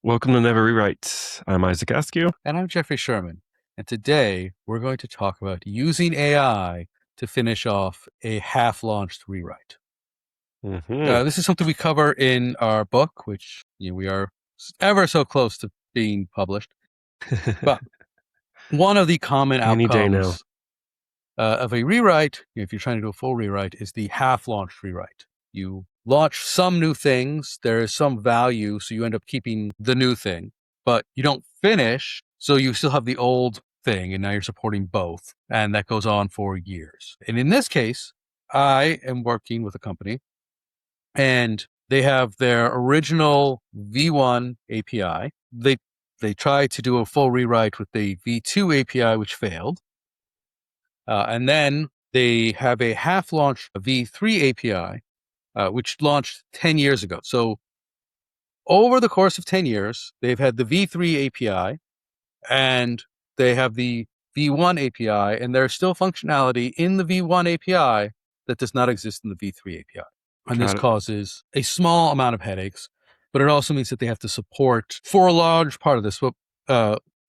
Welcome to Never Rewrite. I'm Isaac Askew. And I'm Jeffrey Sherman. And today we're going to talk about using AI to finish off a half-launched rewrite. This is something we cover in our book, which we are ever so close to being published. But one of the common Any day now. outcomes of a rewrite, if you're trying to do a full rewrite, is the half-launched rewrite. You launch some new things, there is some value, so you end up keeping the new thing, but you don't finish, so you still have the old thing, and now you're supporting both, and that goes on for years. And in this case, I am working with a company, and they have their original V1 API. They tried to do a full rewrite with the V2 API, which failed. And then they have a half-launched V3 API, which launched 10 years ago. So over the course of 10 years, they've had the V3 API and they have the V1 API, and there's still functionality in the V1 API that does not exist in the V3 API. And this causes a small amount of headaches, but it also means that they have to support, for a large part of this,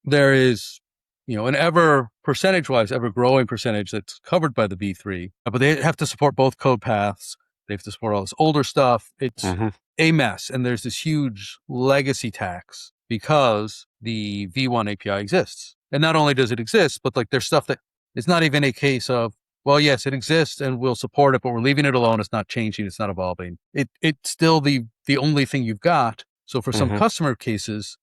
there is an percentage-wise, ever-growing percentage that's covered by the V3, but they have to support both code paths. They have to support all this older stuff. It's a mess, and there's this huge legacy tax because the V1 API exists. And not only does it exist, but there's stuff that is not even a case of, well, yes, it exists and we'll support it, but we're leaving it alone. It's not changing. It's not evolving. It's still the only thing you've got. So for some customer cases,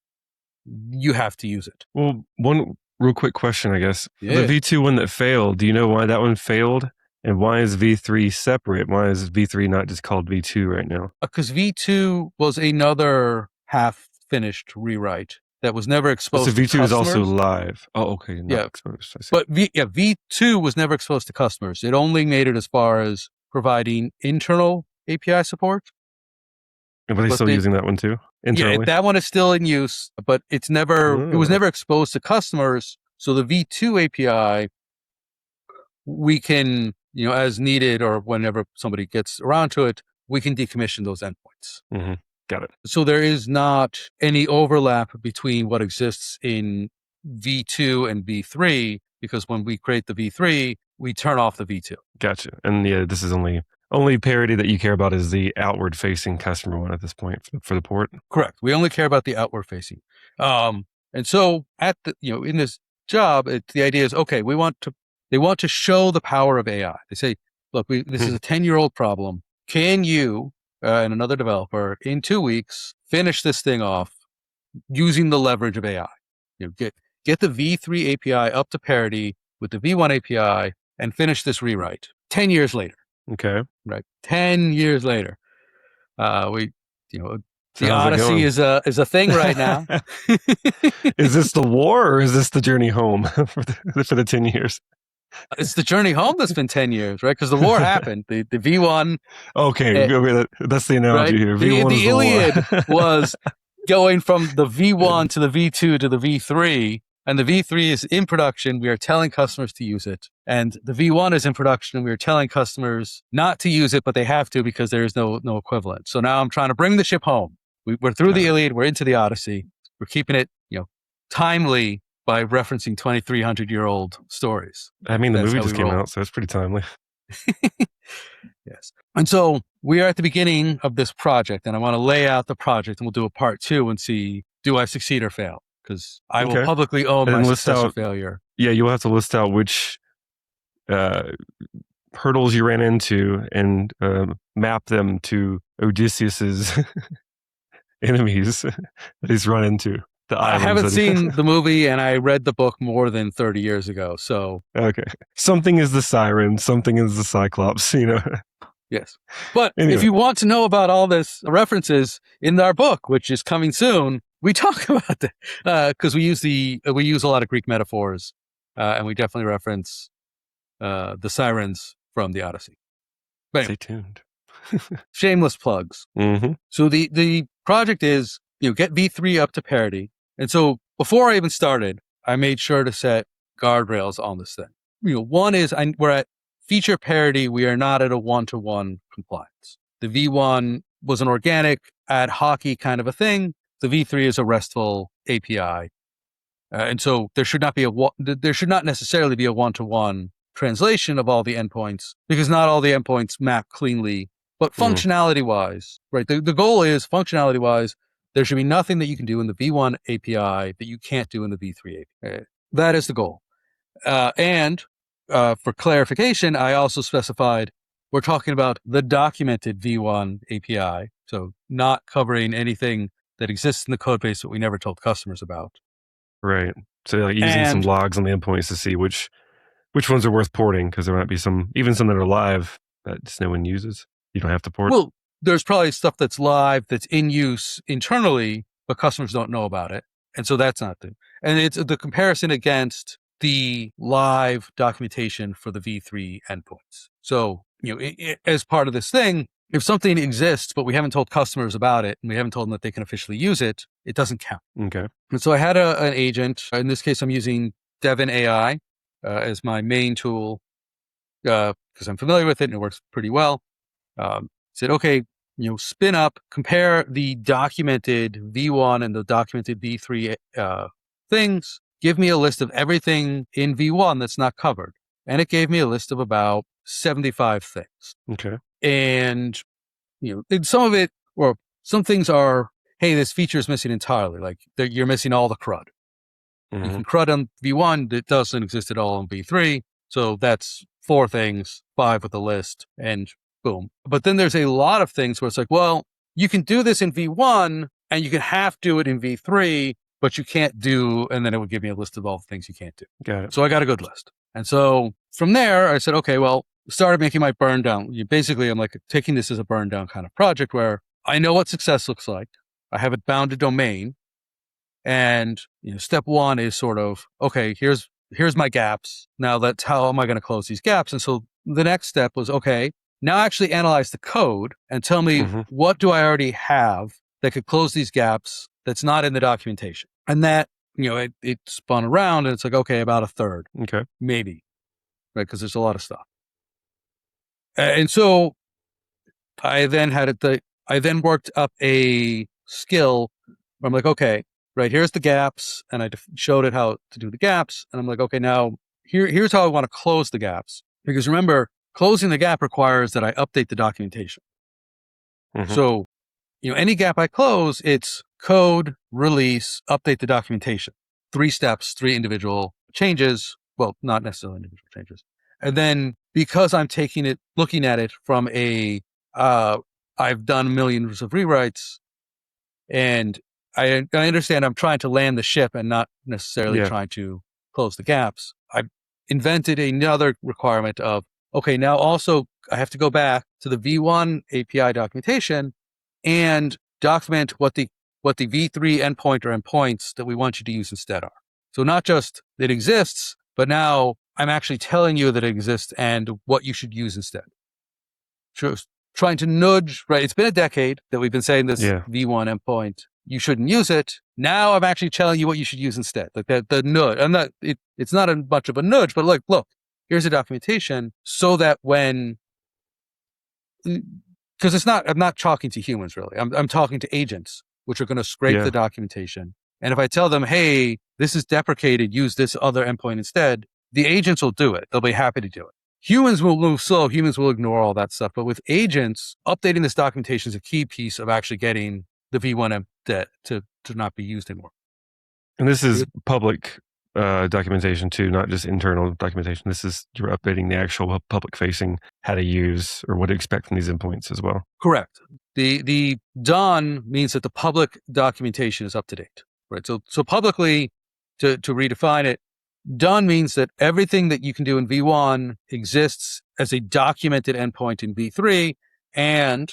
you have to use it. Well, one real quick question, I guess. Yeah. The V2 one that failed, do you know why that one failed? And why is V3 separate? Why is V3 not just called V2 right now? Because V2 was another half-finished rewrite that was never exposed to customers. So V2 is also live. Oh, okay. Not exposed. But V2 was never exposed to customers. It only made it as far as providing internal API support. But they still using that one too? Internally? Yeah, that one is still in use, but it was never exposed to customers. So the V2 API, we can, as needed or whenever somebody gets around to it, we can decommission those endpoints. Got it. So there is not any overlap between what exists in V2 and V3, because when we create the V3, we turn off the V2. Gotcha. And yeah, this is only parity that you care about is the outward facing customer one at this point for the port. Correct. We only care about the outward facing. And so in this job, the idea is, okay, they want to show the power of AI. They say, look, this is a 10-year-old problem. Can you and another developer in 2 weeks finish this thing off using the leverage of AI? Get the V3 API up to parity with the V1 API and finish this rewrite 10 years later. Okay. Right. 10 years later. The Odyssey is a thing right now. Is this the war or is this the journey home for the 10 years? It's the journey home that's been 10 years, right? Because the war happened. The V1. Okay, that's the analogy here. V1 the Iliad was going from the V1 to the V2 to the V3, and the V3 is in production. We are telling customers to use it. And the V1 is in production, and we are telling customers not to use it, but they have to because there is no equivalent. So now I'm trying to bring the ship home. We're through the Iliad. We're into the Odyssey. We're keeping it, timely by referencing 2,300-year-old stories. I mean, the movie just came out, so it's pretty timely. Yes. And so we are at the beginning of this project, and I want to lay out the project, and we'll do a part 2 and see, do I succeed or fail? Because I will publicly own my success or failure. Yeah, you'll have to list out which hurdles you ran into and map them to Odysseus's enemies that he's run into. I haven't seen the movie, and I read the book more than 30 years ago. So okay, something is the siren, something is the Cyclops. Yes, but anyway. If you want to know about all this references in our book, which is coming soon, we talk about that because we use a lot of Greek metaphors, and we definitely reference the sirens from the Odyssey. But stay tuned. Shameless plugs. So the project is get V3 up to parity. And so before I even started, I made sure to set guardrails on this thing. One is we're at feature parity. We are not at a one-to-one compliance. The V1 was an organic ad hoc kind of a thing. the V3 is a RESTful API. And so there should not necessarily be a one-to-one translation of all the endpoints, because not all the endpoints map cleanly. But functionality-wise, right? The goal is, functionality-wise, there should be nothing that you can do in the V1 API that you can't do in the V3 API. That is the goal. And for clarification, I also specified we're talking about the documented V1 API, so not covering anything that exists in the code base that we never told customers about. Right. So like using some logs on the endpoints to see which ones are worth porting, because there might be some that are live that just no one uses. You don't have to port. Well, there's probably stuff that's live that's in use internally, but customers don't know about it. And so that's not the, and it's the comparison against the live documentation for the V3 endpoints. So, as part of this thing, if something exists, but we haven't told customers about it and we haven't told them that they can officially use it, it doesn't count. Okay. And so I had an agent. In this case, I'm using Devin AI as my main tool because I'm familiar with it and it works pretty well. Said, okay, spin up, compare the documented V1 and the documented V3 things. Give me a list of everything in V1 that's not covered. And it gave me a list of about 75 things. Okay. And, some of it, or some things are, hey, this feature is missing entirely. Like you're missing all the CRUD. You can CRUD on V1 that doesn't exist at all on V3. So that's 4 things, 5 with a list, and boom. But then there's a lot of things where it's like, well, you can do this in V1 and you can half do it in V3, but you can't do, and then it would give me a list of all the things you can't do. Got it. So I got a good list. And so from there, I said, okay, well, started making my burn down. Basically, I'm like taking this as a burn down kind of project where I know what success looks like. I have it bound to domain. And step 1 is sort of, okay, here's my gaps. Now how am I going to close these gaps? And so the next step was, okay, now actually analyze the code and tell me what do I already have that could close these gaps that's not in the documentation. And that, it spun around and it's like, okay, about a third. Okay. Maybe, right? Because there's a lot of stuff. And so I then I then worked up a skill where I'm like, okay, right, here's the gaps. And I showed it how to do the gaps. And I'm like, okay, now here's how I want to close the gaps. Because remember, closing the gap requires that I update the documentation. So, any gap I close, it's code, release, update the documentation. 3 steps, 3 individual changes. Well, not necessarily individual changes. And then because I'm looking at it from I've done millions of rewrites, and I understand I'm trying to land the ship and not necessarily trying to close the gaps. I invented another requirement of, okay, now also I have to go back to the V1 API documentation and document what the V3 endpoint or endpoints that we want you to use instead are. So not just it exists, but now I'm actually telling you that it exists and what you should use instead. Just trying to nudge, right? It's been a decade that we've been saying this V1 endpoint, you shouldn't use it. Now I'm actually telling you what you should use instead. Like the nudge. It's not much of a nudge, but look, here's the documentation so that because I'm not talking to humans really. I'm talking to agents, which are going to scrape the documentation. And if I tell them, hey, this is deprecated, use this other endpoint instead, the agents will do it. They'll be happy to do it. Humans will move slow. Humans will ignore all that stuff. But with agents, updating this documentation is a key piece of actually getting the V1 to not be used anymore. And this is public documentation too, not just internal documentation. This is, you're updating the actual public facing, how to use or what to expect from these endpoints as well. Correct. The done means that the public documentation is up to date, right? So publicly, to redefine it, done means that everything that you can do in V1 exists as a documented endpoint in V3, and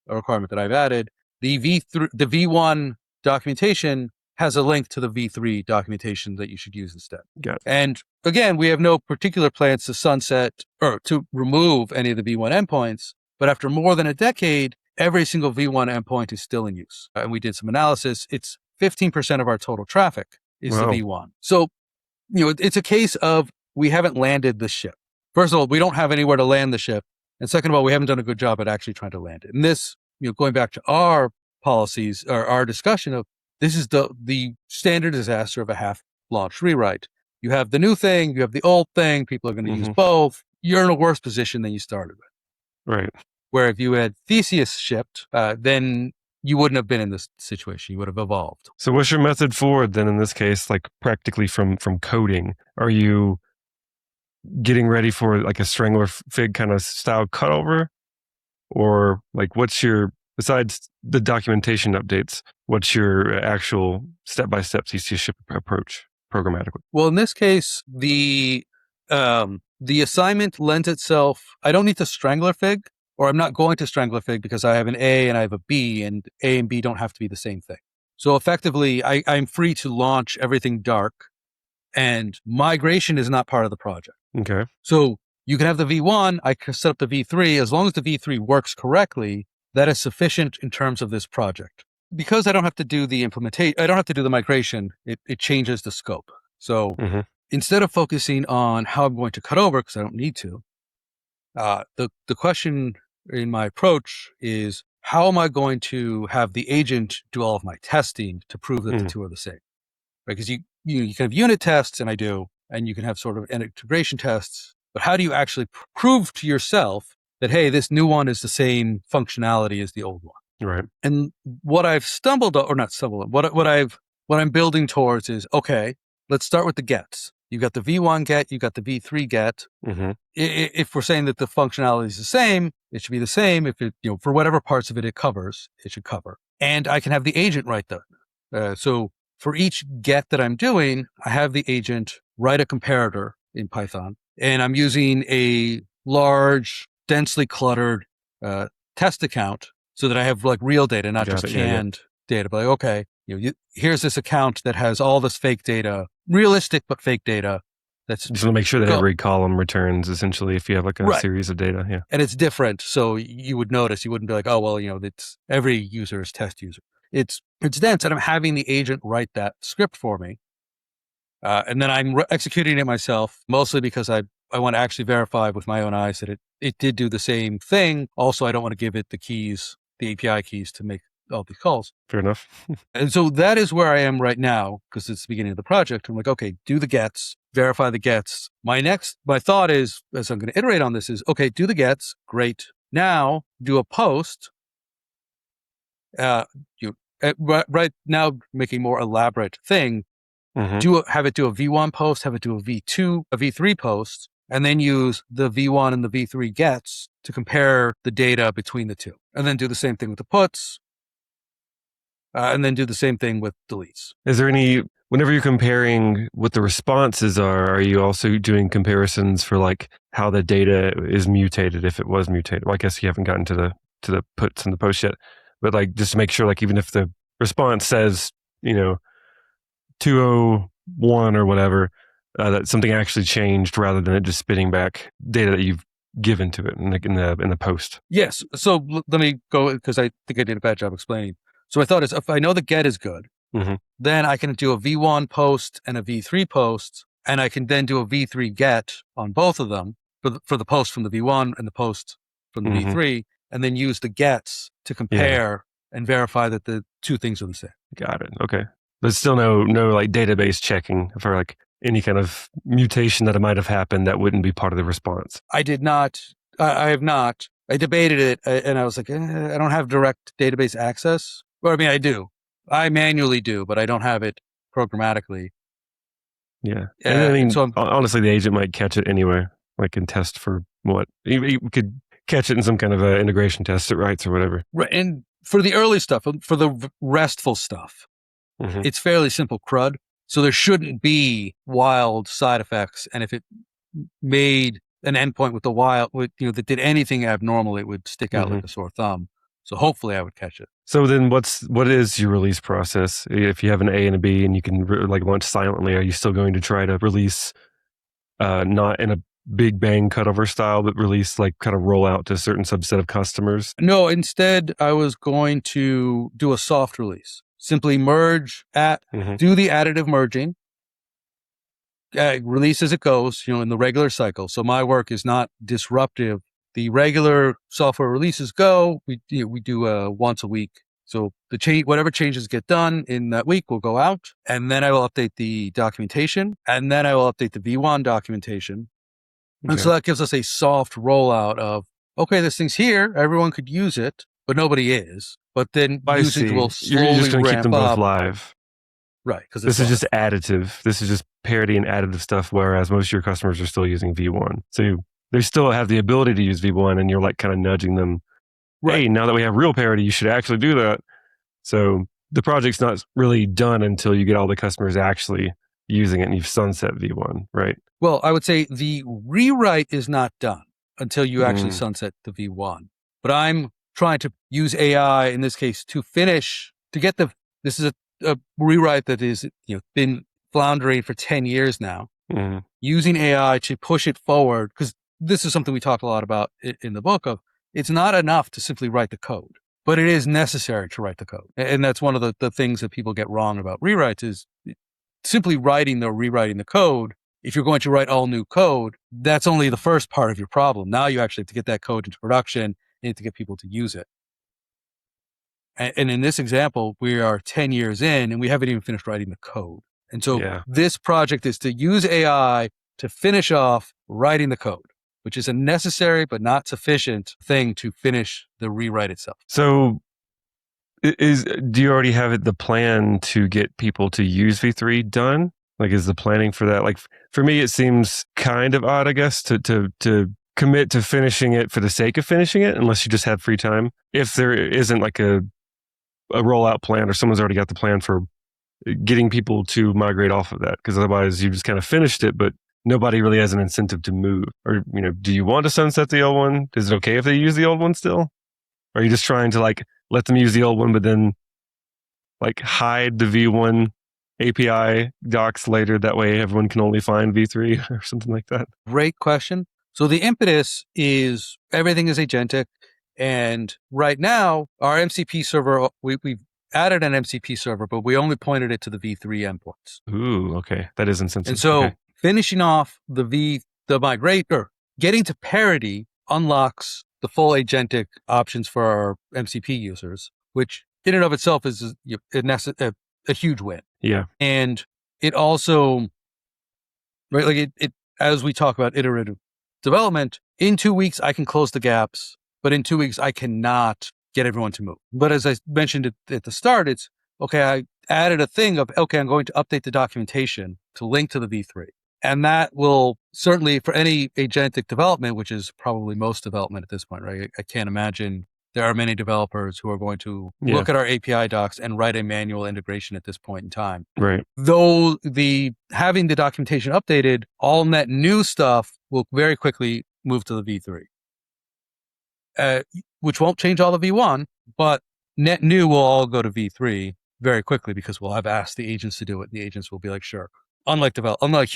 a requirement that I've added, the V1 documentation has a link to the V3 documentation that you should use instead. Got it. And again, we have no particular plans to sunset or to remove any of the V1 endpoints, but after more than a decade, every single V1 endpoint is still in use. And we did some analysis. It's 15% of our total traffic is the V1. So, it's a case of we haven't landed the ship. First of all, we don't have anywhere to land the ship. And second of all, we haven't done a good job at actually trying to land it. And this, going back to our policies or our discussion of, This is the standard disaster of a half-launched rewrite. You have the new thing, you have the old thing, people are going to use both. You're in a worse position than you started with. Right. Where if you had Theseus shipped, then you wouldn't have been in this situation. You would have evolved. So what's your method forward then in this case, like practically from coding? Are you getting ready for like a strangler fig kind of style cutover? Or like what's your, besides the documentation updates, what's your actual step-by-step CC ship approach programmatically? Well, in this case, the assignment lends itself, I don't need to strangler fig, or I'm not going to strangler fig because I have an A and I have a B, and A and B don't have to be the same thing. So effectively, I'm free to launch everything dark, and migration is not part of the project. Okay. So you can have the V1, I can set up the V3. As long as the V3 works correctly, that is sufficient in terms of this project. Because I don't have to do the implementation, I don't have to do the migration, it changes the scope. So instead of focusing on how I'm going to cut over, because I don't need to, the question in my approach is, how am I going to have the agent do all of my testing to prove that the two are the same? Right? Because you can have unit tests, and I do, and you can have sort of integration tests, but how do you actually prove to yourself that, hey, this new one is the same functionality as the old one? Right. And what I've stumbled, or not stumbled, what I'm building towards is, okay, let's start with the gets. You got the V1 get, you got the V3 get. If we're saying that the functionality is the same, it should be the same. If it, for whatever parts of it covers, it should cover. And I can have the agent write that. So for each get that I'm doing, I have the agent write a comparator in Python, and I'm using a large, densely cluttered test account so that I have like real data, not just canned data. But like, okay, here's this account that has all this fake data, realistic but fake data. That's just want to make sure that every column returns essentially if you have like a series of data. Yeah. And it's different. So you would notice, you wouldn't be like, oh, well, it's every user is test user. It's dense, and I'm having the agent write that script for me. And then I'm executing it myself, mostly because I want to actually verify with my own eyes that it did do the same thing. Also, I don't want to give it the keys, the API keys to make all these calls. Fair enough. And so that is where I am right now, because it's the beginning of the project. I'm like, okay, do the gets, verify the gets. My thought is, as I'm going to iterate on this, is, okay, do the gets, great. Now do a post. Right now, making more elaborate thing. Have it do a V1 post, have it do a V2, a V3 post, and then use the V1 and the V3 gets to compare the data between the two. And then do the same thing with the puts, and then do the same thing with deletes. Is there whenever you're comparing what the responses are you also doing comparisons for like how the data is mutated, if it was mutated? Well, I guess you haven't gotten to the puts and the posts yet, but like just to make sure, like even if the response says, 201 or whatever, that something actually changed rather than it just spitting back data that you've given to it in the post. Yes. So let me go, because I think I did a bad job explaining. So my thought is, if I know the get is good, then I can do a V1 post and a V3 post, and I can then do a V3 get on both of them for the post from the V1 and the post from the V3, and then use the gets to compare and verify that the two things are the same. Got it. Okay. There's still no like database checking for like any kind of mutation that might have happened that wouldn't be part of the response. I did not. I have not. I debated it, and I was like, I don't have direct database access. Well, I mean, I do. I manually do, but I don't have it programmatically. Yeah. And I mean, so honestly, the agent might catch it anyway, like in test for what? You could catch it in some kind of integration test it writes or whatever. Right. And for the early stuff, for the RESTful stuff, it's fairly simple CRUD. So there shouldn't be wild side effects. And if it made an endpoint with the wild, that did anything abnormal, it would stick out like a sore thumb. So hopefully I would catch it. So then what is your release process? If you have an A and a B and you can like launch silently, are you still going to try to release not in a big bang cutover style, but release like kind of roll out to a certain subset of customers? No, instead I was going to do a soft release. Simply merge do the additive merging, release as it goes, in the regular cycle. So my work is not disruptive. The regular software releases go. We do a once a week So whatever changes get done in that week will go out, and then I will update the documentation, and then I will update the V1 documentation. And so Okay. that gives us a soft rollout of, okay, this thing's here, everyone could use it, but nobody is. But then I usage see. will You're slowly just going to keep ramp them both up, live. right? Because it's This is just live. additive. This is just parity and additive stuff, whereas most of your customers are still using V1. So they still have the ability to use V1, and you're like kind of nudging them, Right. hey, now that we have real parity, you should actually do that. So the project's not really done until you get all the customers actually using it and you've sunset V1, right? Well, I would say the rewrite is not done until you actually Mm, sunset the V1. But I'm trying to use AI in this case to get this is a rewrite that is, been floundering for 10 years now, mm, using AI to push it forward. Because this is something we talk a lot about in the book of, it's not enough to simply write the code, but it is necessary to write the code. And that's one of the things that people get wrong about rewrites is simply writing or rewriting the code. If you're going to write all new code, that's only the first part of your problem. Now you actually have to get that code into production. You need to get people to use it. And in this example, we are 10 years in and we haven't even finished writing the code. And so yeah. this project is to use AI to finish off writing the code, which is a necessary but not sufficient thing to finish the rewrite itself. So do you already have the plan to get people to use V3 done? Like, is the planning for that? Like, for me, it seems kind of odd, I guess, to commit to finishing it for the sake of finishing it, unless you just have free time. If there isn't like a rollout plan, or someone's already got the plan for getting people to migrate off of that, because otherwise you just kind of finished it, but nobody really has an incentive to move. Or, do you want to sunset the old one? Is it okay if they use the old one still? Or are you just trying to like let them use the old one, but then like hide the V1 API docs later? That way everyone can only find V3 or something like that. Great question. So the impetus is everything is agentic. And right now, our MCP server, we've added an MCP server, but we only pointed it to the V3 endpoints. Ooh, okay. That is And insensitive. so Okay. finishing off the migrate or getting to parity unlocks the full agentic options for our MCP users, which in and of itself is a huge win. Yeah. And it also, right, like it as we talk about iterative development, in 2 weeks I can close the gaps, but in 2 weeks I cannot get everyone to move. But as I mentioned at the start, it's okay, I added a thing of, okay, I'm going to update the documentation to link to the V3. And that will certainly, for any agentic development, which is probably most development at this point, right? I can't imagine there are many developers who are going to Yeah. look at our API docs and write a manual integration at this point in time. Right. Though having the documentation updated, all net new stuff will very quickly move to the V3, which won't change all the V1, but net new will all go to V3 very quickly because we'll have asked the agents to do it. The agents will be like, sure. Unlike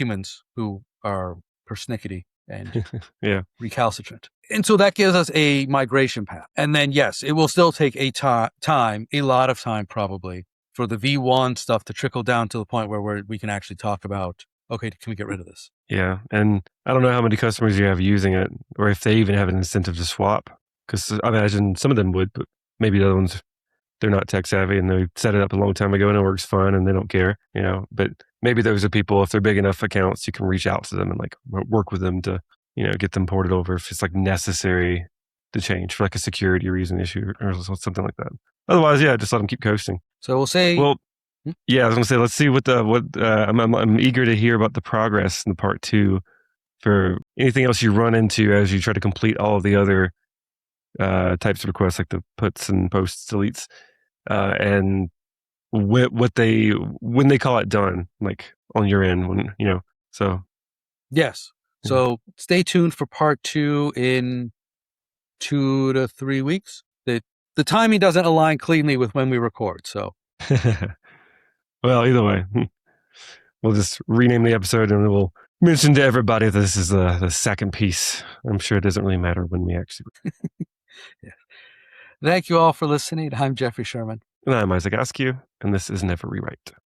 humans who are persnickety and Yeah. recalcitrant. And so that gives us a migration path. And then, yes, it will still take a lot of time probably, for the V1 stuff to trickle down to the point where we can actually talk about, okay, can we get rid of this? Yeah. And I don't know how many customers you have using it, or if they even have an incentive to swap. Because I imagine some of them would, but maybe the other ones, they're not tech savvy and they set it up a long time ago and it works fine and they don't care, But maybe those are people, if they're big enough accounts, you can reach out to them and like work with them to, get them ported over if it's like necessary to change for like a security reason issue or something like that. Otherwise, yeah, just let them keep coasting. So we'll say, Well, yeah, I was gonna say, let's see I'm eager to hear about the progress in the part 2 for anything else you run into as you try to complete all of the other types of requests, like the puts and posts, deletes, and when they call it done, like on your end, So yes. So stay tuned for part 2 in 2 to 3 weeks. The timing doesn't align cleanly with when we record. So, well, either way, we'll just rename the episode and we'll mention to everybody this is the second piece. I'm sure it doesn't really matter when we actually. yeah. Thank you all for listening. I'm Jeffrey Sherman. And I'm Isaac Askew, and this is Never Rewrite.